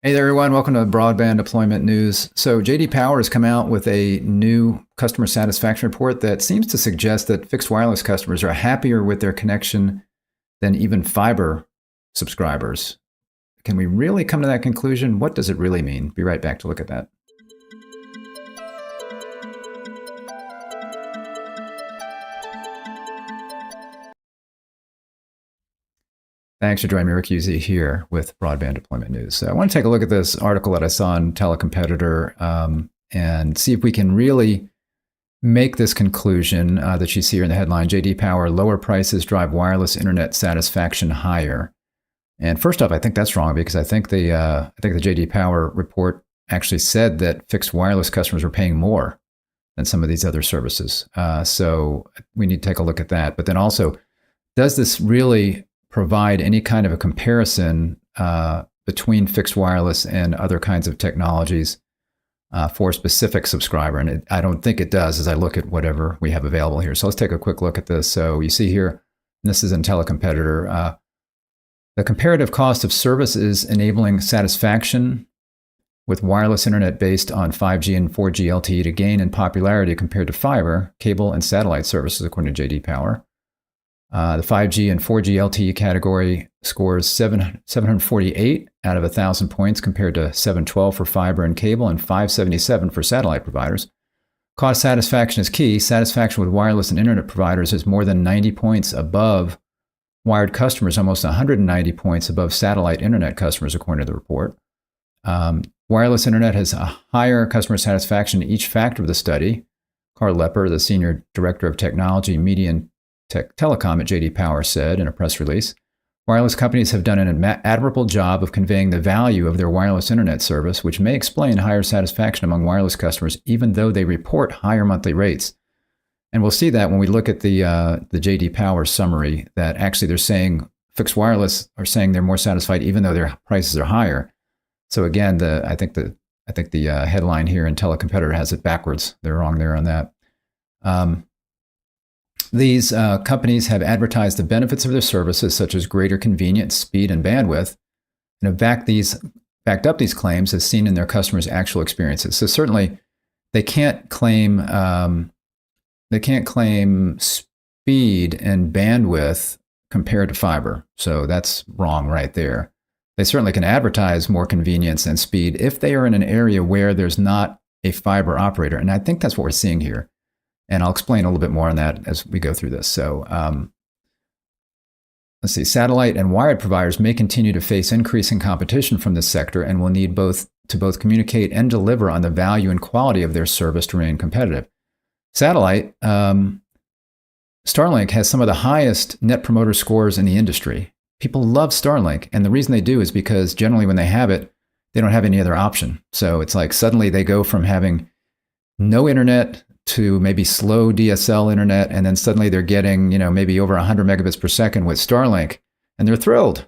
Hey there, everyone. Welcome to Broadband Deployment News. So, JD Power has come out with a new customer satisfaction report that seems to suggest that fixed wireless customers are happier with their connection than even fiber subscribers. Can we really come to that conclusion? What does it really mean? Be right back to look at that. Thanks for joining me, Rick Uzzi, here with Broadband Deployment News. So I want to take a look at this article that I saw on Telecompetitor and see if we can really make this conclusion that you see here in the headline. JD Power: lower prices drive wireless internet satisfaction higher. And first off, I think that's wrong because I think the JD Power report actually said that fixed wireless customers were paying more than some of these other services. So we need to take a look at that. But then also, does this really provide any kind of a comparison between fixed wireless and other kinds of technologies for a specific subscriber? And I don't think it does as I look at whatever we have available here. So let's take a quick look at this. So you see here, and this is in Telecompetitor, the comparative cost of service is enabling satisfaction with wireless internet based on 5G and 4G LTE to gain in popularity compared to fiber, cable, and satellite services, according to JD Power. The 5G and 4G LTE category scores 748 out of 1,000 points compared to 712 for fiber and cable and 577 for satellite providers. Cost satisfaction is key. Satisfaction with wireless and internet providers is more than 90 points above wired customers, almost 190 points above satellite internet customers, according to the report. Wireless internet has a higher customer satisfaction in each factor of the study. Carl Lepper, the Senior Director of Technology, Media, and Telecom at JD Power, said in a press release. Wireless companies have done an admirable job of conveying the value of their wireless internet service, which may explain higher satisfaction among wireless customers, even though they report higher monthly rates. And we'll see that when we look at the JD Power summary, that actually they're saying fixed wireless are saying they're more satisfied even though their prices are higher. So again, I think the headline here in Telecompetitor has it backwards. They're wrong there on that. These companies have advertised the benefits of their services, such as greater convenience, speed, and bandwidth, and have backed up these claims as seen in their customers' actual experiences. So certainly, they can't claim speed and bandwidth compared to fiber. So that's wrong right there. They certainly can advertise more convenience and speed if they are in an area where there's not a fiber operator, and I think that's what we're seeing here. And I'll explain a little bit more on that as we go through this. So let's see. Satellite and wired providers may continue to face increasing competition from this sector and will need both communicate and deliver on the value and quality of their service to remain competitive. Satellite, Starlink has some of the highest net promoter scores in the industry. People love Starlink, and the reason they do is because generally when they have it, they don't have any other option. So it's like suddenly they go from having no internet to maybe slow DSL internet, and then suddenly they're getting, maybe over 100 megabits per second with Starlink, and they're thrilled.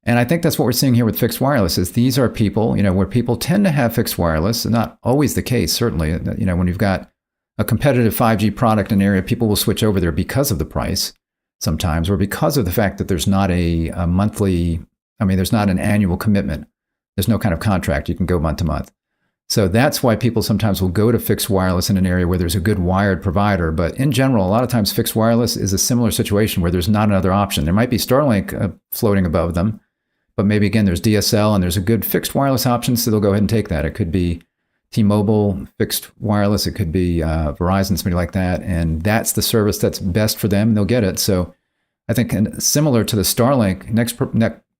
And I think that's what we're seeing here with fixed wireless, is these are people, where people tend to have fixed wireless, not always the case, certainly. When you've got a competitive 5G product in an area, people will switch over there because of the price sometimes, or because of the fact that there's not a monthly, there's not an annual commitment. There's no kind of contract. You can go month to month. So that's why people sometimes will go to fixed wireless in an area where there's a good wired provider. But in general, a lot of times fixed wireless is a similar situation where there's not another option. There might be Starlink floating above them, but maybe again, there's DSL and there's a good fixed wireless option, so they'll go ahead and take that. It could be T-Mobile fixed wireless. It could be Verizon, somebody like that. And that's the service that's best for them, and they'll get it. So I think similar to the Starlink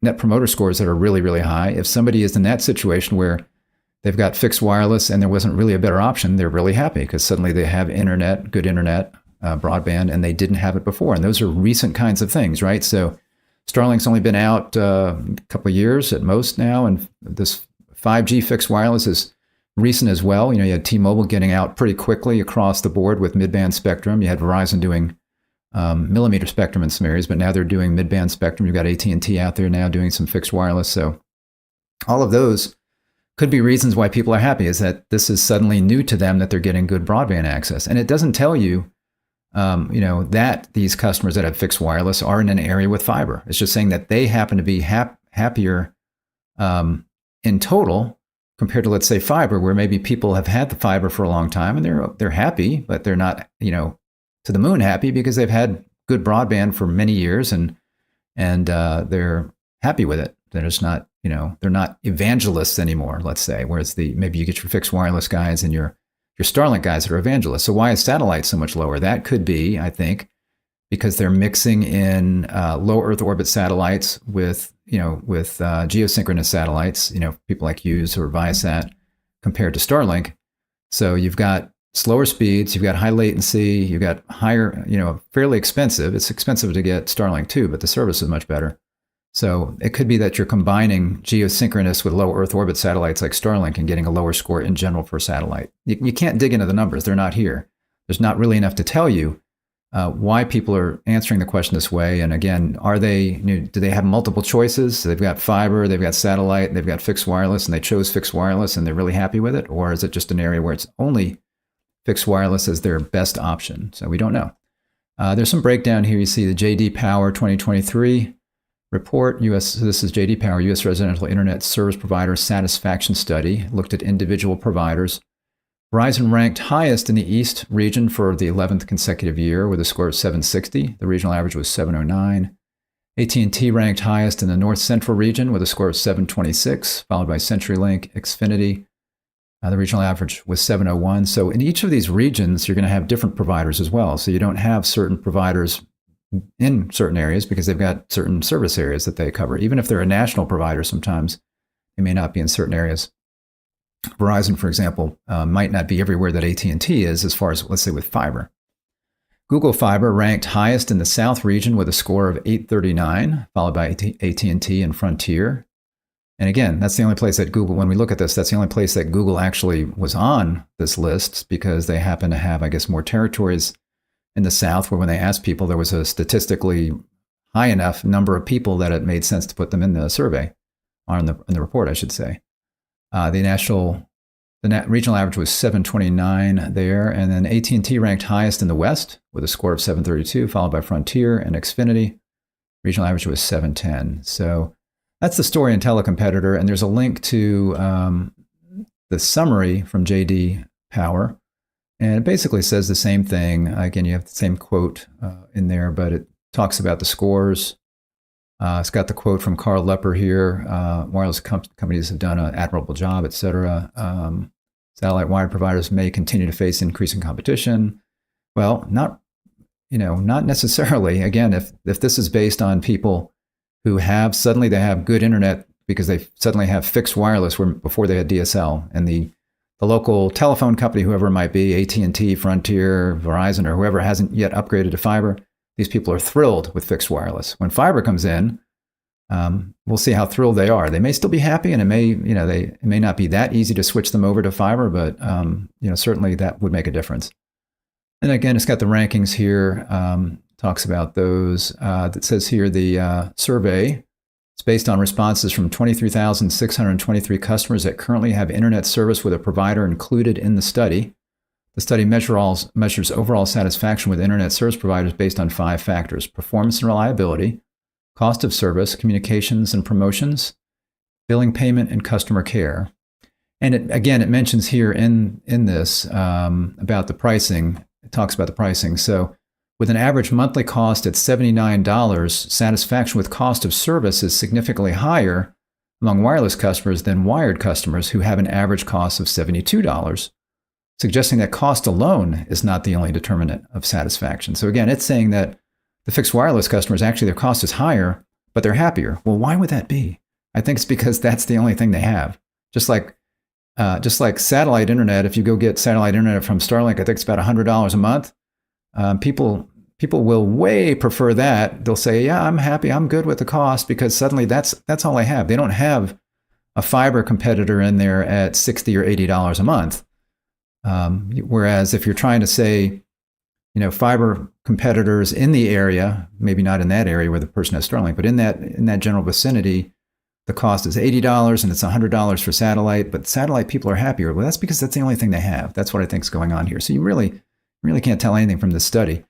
net promoter scores that are really, really high, if somebody is in that situation where they've got fixed wireless and there wasn't really a better option, they're really happy because suddenly they have internet, good internet, broadband, and they didn't have it before. And those are recent kinds of things, right? So Starlink's only been out a couple of years at most now, and this 5G fixed wireless is recent as well. You had T-Mobile getting out pretty quickly across the board with mid-band spectrum. You had Verizon doing millimeter spectrum in some areas, but now they're doing mid-band spectrum. You've got AT&T out there now doing some fixed wireless. So all of those could be reasons why people are happy, is that this is suddenly new to them, that they're getting good broadband access. And it doesn't tell you, that these customers that have fixed wireless are in an area with fiber. It's just saying that they happen to be happier in total compared to, let's say, fiber, where maybe people have had the fiber for a long time and they're happy, but they're not, to the moon happy because they've had good broadband for many years and they're happy with it. They're just not, they're not evangelists anymore, let's say, whereas maybe you get your fixed wireless guys and your Starlink guys that are evangelists. So why is satellite so much lower? That could be, I think, because they're mixing in low Earth orbit satellites with geosynchronous satellites, people like Hughes or Viasat compared to Starlink. So you've got slower speeds, you've got high latency, you've got higher, fairly expensive. It's expensive to get Starlink too, but the service is much better. So it could be that you're combining geosynchronous with low Earth orbit satellites like Starlink and getting a lower score in general for satellite. You can't dig into the numbers. They're not here. There's not really enough to tell you why people are answering the question this way. And again, do they have multiple choices? They've got fiber, they've got satellite, they've got fixed wireless, and they chose fixed wireless and they're really happy with it? Or is it just an area where it's only fixed wireless as their best option? So we don't know. There's some breakdown here. You see the J.D. Power 2023 report. This is J.D. Power, U.S. Residential Internet Service Provider Satisfaction Study. Looked at individual providers. Verizon ranked highest in the East region for the 11th consecutive year with a score of 760. The regional average was 709. AT&T ranked highest in the North Central region with a score of 726, followed by CenturyLink, Xfinity. The regional average was 701. So in each of these regions, you're going to have different providers as well. So you don't have certain providers in certain areas because they've got certain service areas that they cover. Even if they're a national provider, sometimes they may not be in certain areas. Verizon, for example, might not be everywhere that AT&T is as far as, let's say, with fiber. Google Fiber ranked highest in the South region with a score of 839, followed by AT&T and Frontier. And again, that's the only place that Google, when we look at this, that's the only place that Google actually was on this list because they happen to have, I guess, more territories in the South where when they asked people, there was a statistically high enough number of people that it made sense to put them in the survey, or in the report, I should say. The regional average was 729 there, and then AT&T ranked highest in the West with a score of 732, followed by Frontier and Xfinity. Regional average was 710. So that's the story in Telecompetitor, and there's a link to the summary from J.D. Power, and it basically says the same thing. Again, you have the same quote in there, but it talks about the scores. It's got the quote from Carl Lepper here. Wireless companies have done an admirable job, et cetera. Satellite wired providers may continue to face increasing competition. Well, not necessarily. Again, if this is based on people who suddenly they have good internet because they suddenly have fixed wireless where before they had DSL, and the local telephone company, whoever it might be, AT&T, Frontier, Verizon, or whoever hasn't yet upgraded to fiber, these people are thrilled with fixed wireless. When fiber comes in, we'll see how thrilled they are. They may still be happy, and it may not be that easy to switch them over to fiber, but certainly that would make a difference. And again, it's got the rankings here. Talks about those. That says here the survey. It's based on responses from 23,623 customers that currently have internet service with a provider included in the study. The study measures overall satisfaction with internet service providers based on 5 factors: performance and reliability, cost of service, communications and promotions, billing payment, and customer care. And it mentions here in this about the pricing. It talks about the pricing. So with an average monthly cost at $79, satisfaction with cost of service is significantly higher among wireless customers than wired customers who have an average cost of $72, suggesting that cost alone is not the only determinant of satisfaction. So again, it's saying that the fixed wireless customers, actually their cost is higher, but they're happier. Well, why would that be? I think it's because that's the only thing they have. Just like satellite internet, if you go get satellite internet from Starlink, I think it's about $100 a month. People will way prefer that. They'll say, yeah, I'm happy, I'm good with the cost, because suddenly that's all I have. They don't have a fiber competitor in there at $60 or $80 a month. Whereas if you're trying to say, fiber competitors in the area, maybe not in that area where the person has Starlink, but in that general vicinity, the cost is $80 and it's $100 for satellite, but satellite people are happier. Well, that's because that's the only thing they have. That's what I think is going on here. So you really can't tell anything from this study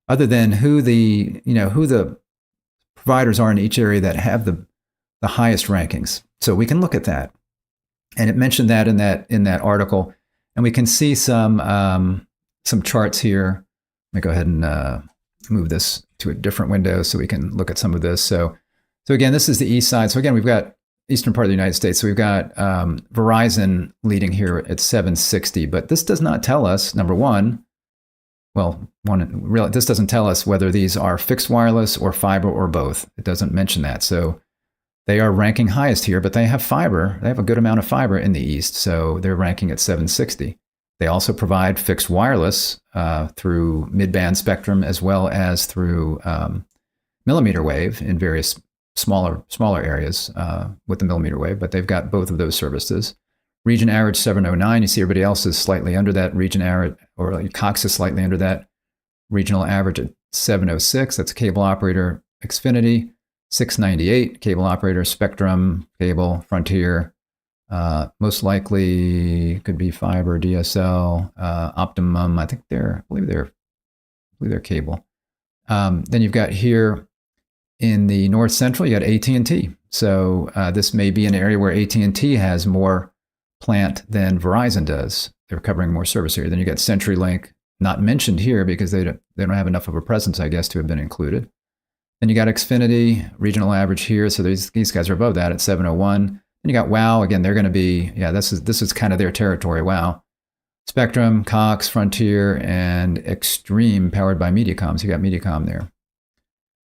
other than who the providers are in each area that have the highest rankings. So we can look at that. And it mentioned that in that article. And we can see some charts here. Let me go ahead and move this to a different window so we can look at some of this. So again, this is the east side. So again, we've got eastern part of the United States. So we've got Verizon leading here at 760. But this does not tell us, number one, really, this doesn't tell us whether these are fixed wireless or fiber or both. It doesn't mention that. So they are ranking highest here, but they have fiber. They have a good amount of fiber in the east, so they're ranking at 760. They also provide fixed wireless through mid-band spectrum as well as through millimeter wave in various smaller areas with the millimeter wave, but they've got both of those services. Region average 709. You see everybody else is slightly under that. Region average, or Cox is slightly under that. Regional average at 706. That's cable operator Xfinity. 698, cable operator, Spectrum, cable, Frontier. Most likely could be fiber, DSL, Optimum. I believe they're cable. Then you've got here in the north central, you got AT&T. So this may be an area where AT&T has more plant than Verizon does. They're covering more service here. Then you got CenturyLink, not mentioned here because they don't have enough of a presence, I guess, to have been included. Then you got Xfinity, regional average here. So these guys are above that at 701. Then you got WOW. Again, they're going to be, this is kind of their territory, WOW. Spectrum, Cox, Frontier, and Extreme, powered by Mediacom. So you got Mediacom there.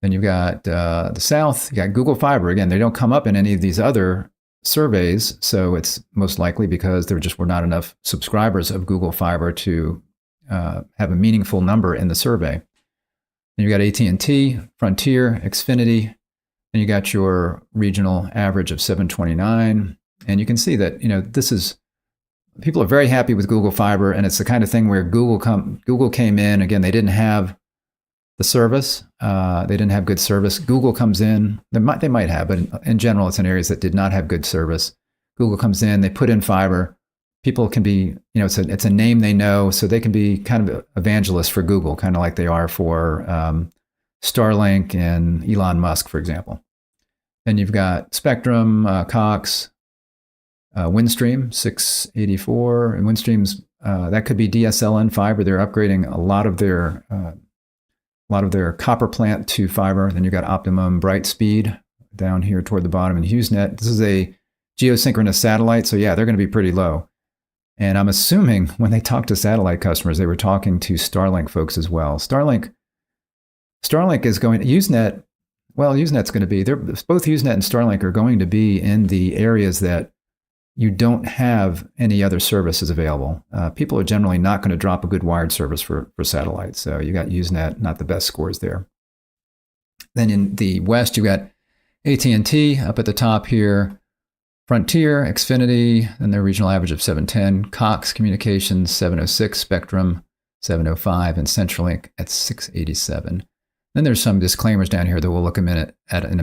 Then you've got the South. You got Google Fiber. Again, they don't come up in any of these other surveys. So it's most likely because there just were not enough subscribers of Google Fiber to have a meaningful number in the survey. Then you got AT&T, Frontier, Xfinity, and you got your regional average of 729. And you can see that, this is, people are very happy with Google Fiber, and it's the kind of thing where Google came in. Again, they didn't have the service. They didn't have good service. Google comes in. They might have, but in general, it's in areas that did not have good service. Google comes in. They put in fiber. People can be, it's a name they know, so they can be kind of evangelists for Google, kind of like they are for Starlink and Elon Musk, for example. Then you've got Spectrum, Cox, Windstream, 684, and Windstream's that could be DSL and fiber. They're upgrading a lot of their copper plant to fiber. Then you've got Optimum, Brightspeed down here toward the bottom, and HughesNet. This is a geosynchronous satellite, so they're going to be pretty low. And I'm assuming when they talk to satellite customers, they were talking to Starlink folks as well. Starlink is going, HughesNet, HughesNet's going to be, both HughesNet and Starlink are going to be in the areas that you don't have any other services available. People are generally not going to drop a good wired service for satellite. So you got HughesNet, not the best scores there. Then in the West, you got AT&T up at the top here. Frontier, Xfinity, and their regional average of 710. Cox Communications, 706. Spectrum, 705. And CenturyLink at 687. Then there's some disclaimers down here that we'll look in a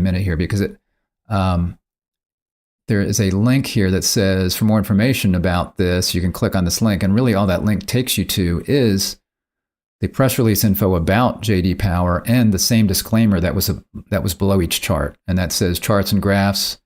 minute here, because there is a link here that says, for more information about this, you can click on this link. And really all that link takes you to is the press release info about JD Power and the same disclaimer that was below each chart. And that says charts and graphs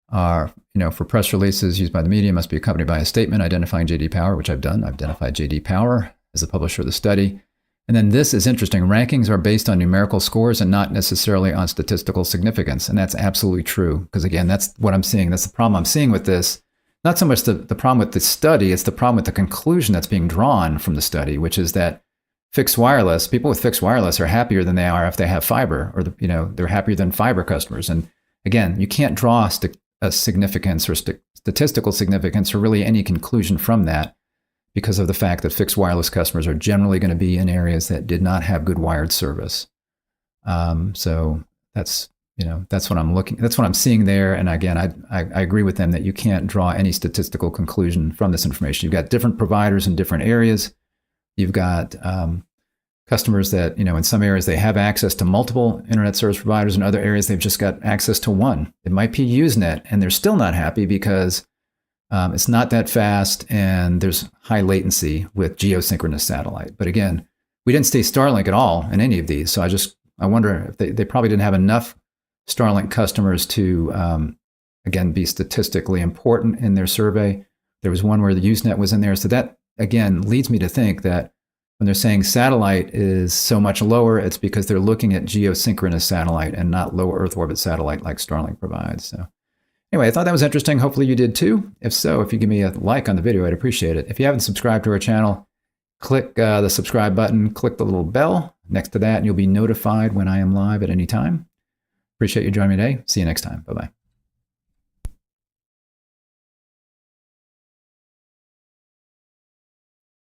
are, for press releases used by the media must be accompanied by a statement identifying JD Power, which I've done. I've identified JD Power as the publisher of the study. And then this is interesting. Rankings are based on numerical scores and not necessarily on statistical significance. And that's absolutely true. Because again, that's what I'm seeing. That's the problem I'm seeing with this. Not so much the problem with the study, it's the problem with the conclusion that's being drawn from the study, which is that people with fixed wireless are happier than they are if they have fiber, or they're happier than fiber customers. And again, you can't draw a significance or statistical significance or really any conclusion from that, because of the fact that fixed wireless customers are generally going to be in areas that did not have good wired service. So that's what I'm seeing there. And again, I agree with them that you can't draw any statistical conclusion from this information. You've got different providers in different areas. You've got customers that, in some areas they have access to multiple internet service providers. In other areas, they've just got access to one. It might be HughesNet, and they're still not happy because it's not that fast, and there's high latency with geosynchronous satellite. But again, we didn't see Starlink at all in any of these. So I wonder if they probably didn't have enough Starlink customers to again, be statistically important in their survey. There was one where the Usenet was in there. So that, again, leads me to think that when they're saying satellite is so much lower, it's because they're looking at geosynchronous satellite and not low Earth orbit satellite like Starlink provides. So anyway, I thought that was interesting. Hopefully you did too. If so, if you give me a like on the video, I'd appreciate it. If you haven't subscribed to our channel, click the subscribe button, click the little bell next to that, and you'll be notified when I am live at any time. Appreciate you joining me today. See you next time. Bye-bye.